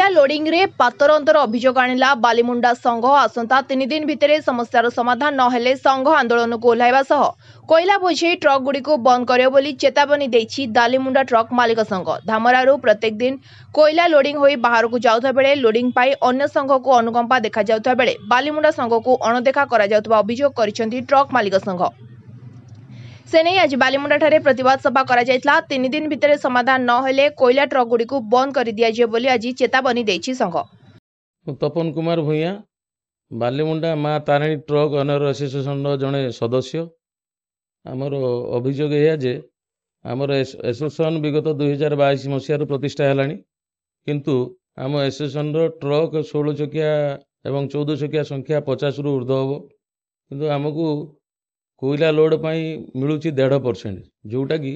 Loading रे पातर अंतर अभियोग आणिला बालीमुंडा संघ आसंता 3 दिन भितर समस्यार समाधान नहेले संघ आंदोलन को ओह्लाइबा सह कोयला बोझे ट्रक गुड़ी को बंद करियो बोली चेतावनी देछि बालीमुंडा ट्रक मालिक संघ। धामरारू प्रत्येक दिन कोयला लोडिंग होई बाहर को जाउथा बेले लोडिंग पाई अन्य संघ को अनुकंपा देखा जाउथा बेले बालीमुंडा संघ को अणदेखा करा जाउथबा अभियोग करिसेंती ट्रक मालिक संघ। से नहीं आज बालीमुंडा ठारे प्रतिवाद सभा करा जायतला। 3 दिन भितर समाधान न हेले कोयला ट्रक गुड़ी को बंद कर दिया जे बोली आज चेतावनी देछि संघ। तपन कुमार भूया बालीमुंडा माँ तारिणी ट्रक ओनर एसोसिएशन जड़े सदस्य। आमर अभियोग यह जे आमर एसोसिएशन विगत 2022 मसीह प्रतिष्ठा है किंतु आम एसोसिएशन ट्रक 16 चकिया एवं 14 चकिया संख्या 50 रु ऊर्ध्व हम किंतु आमको कोयला लोड पाई मिलूँ 1.5% जोटा कि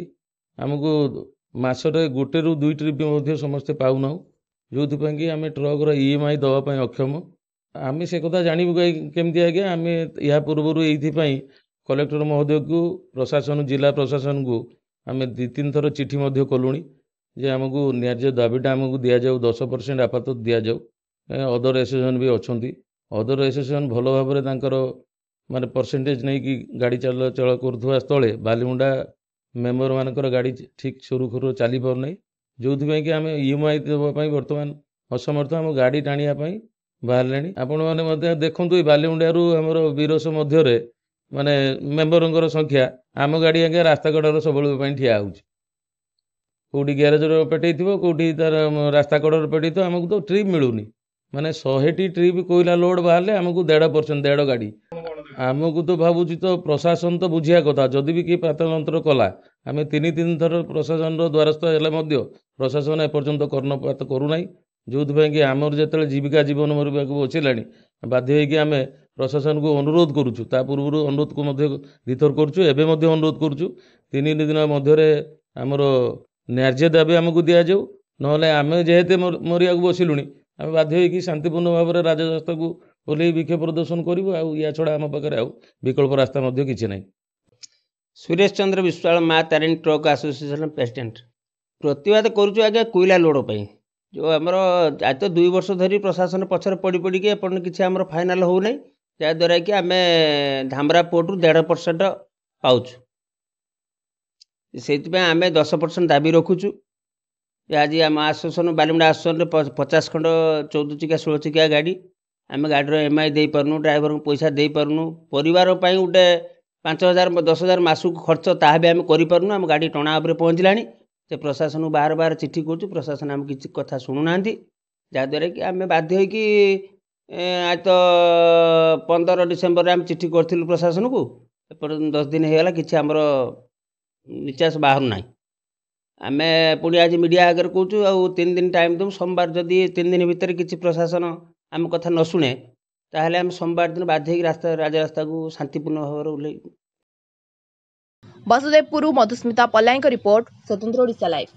आमको मसरे गोटे रु 2 ट्रिप समस्ते पाऊना जो कि आम ट्रक EMI दवापाई अक्षम। आम से कथा जानू केमती आज्ञा आम या पूर्व ये कलेक्टर महोदय को प्रशासन जिला प्रशासन को आम 2-3 थर चिठी कलुणी जे आमको न्याय दाबीटा आमको दि जाऊ 10% आपात दि जाऊ। अदर एसोसिएशन भी अच्छा अदर एसोसिएशन भल भाव माने परसेंटेज नहीं कि गाड़ी चलाचल करुवा स्थले बालीमुंडा मेम्बर मानकर गाड़ी ठीक सुरुखुरु चली पार नहीं जो कि आम EMI देवाई बर्तमान असमर्थ आम गाड़ी टाणिया बाहर आपण मैंने देखु बालीमुंडारू आमर बीरस मध्य माने मेम्बर संख्या आम गाड़ी आगे रास्ता कड़र सब ठिया होटी ग्यारेज पेटे कौटी तार रास्ता कड़र पेटे आमको तो ट्रिप मिलूनी माने 100टी ट्रिप कोयला लोड बाहर आमको 1.5% 1.5 गाड़ी आमको तो भावुची तो प्रशासन तो बुझिया कथा जदि भी किए पातंत्र कला आम 3 थर प्रशासन द्वारस्थ है प्रशासन एपर्यंत कर्णपात करूना जो कि आमर जो जीविका जीवन मरवा बचला बाध्य आम प्रशासन को अनुरोध करुचु पूर्व अनुरोध को दिथर करुचु एवं अनुरोध करुचु 3 दिन मध्य आमर न्याय दाबी आमको दि जाऊ ना आम जेहेतु मरिया बसिलुणी आम बाध्य शांतिपूर्ण भाव में राजरास्ता को ओल्ल विक्षोभ प्रदर्शन करूँ या छड़ा आम पाखे विकल्प रास्ता किसी ना। सुरेश चंद्र विश्वाल माँ तारिणी ट्रक एसोसिएशन प्रेसिडेंट प्रतिवाद करुचु आज्ञा कोयला लोड पाई जो आमर आज तो 2 वर्ष धरी प्रशासन पछर पड़ पड़ी एपर्ण किसी आमर फाइनाल हो नहीं जहाँद्वारा कि आम धामरा पोर्ट रु 1.5% पाउछु से आम 10% दाबी रखुचु। आज आम आसोसन बालीमुंडा आसोसन 50 खंड 14 चकिया 16 चकिया गाड़ी आम गाड़ीर EMI दे पारनु ड्राइवर को पैसा दे पारनु परिवार पाई गोटे 5,000 10,000 मासक खर्च ताहा भी आम करूँ आम गाड़ी टणा उपर पहुँचला से प्रशासन बार बार चिठी करूँ प्रशासन आम किसी कथा शुणुना जहाँद्वारा कि आम बाध्य कि आज तो 15 डिसेम्बर आम चिठी करूँ प्रशासन को एपर्यंत 10 दिन होगा कि आमर निश्वास बाहर ना आम पुणी आज मीडिया आगे कहूँ आ 3 दिन टाइम दूँ सोमवार जदि 3 दिन भितर किसी प्रशासन आम कथा न शुणे ताहले आम सोमवार दिन बाध्य रास्ता राजरास्ता को शांतिपूर्ण भाव ओह्लैबु। वासुदेवपुर मधुस्मिता पल्लाईं रिपोर्ट स्वतंत्र ओडिशा लाइव।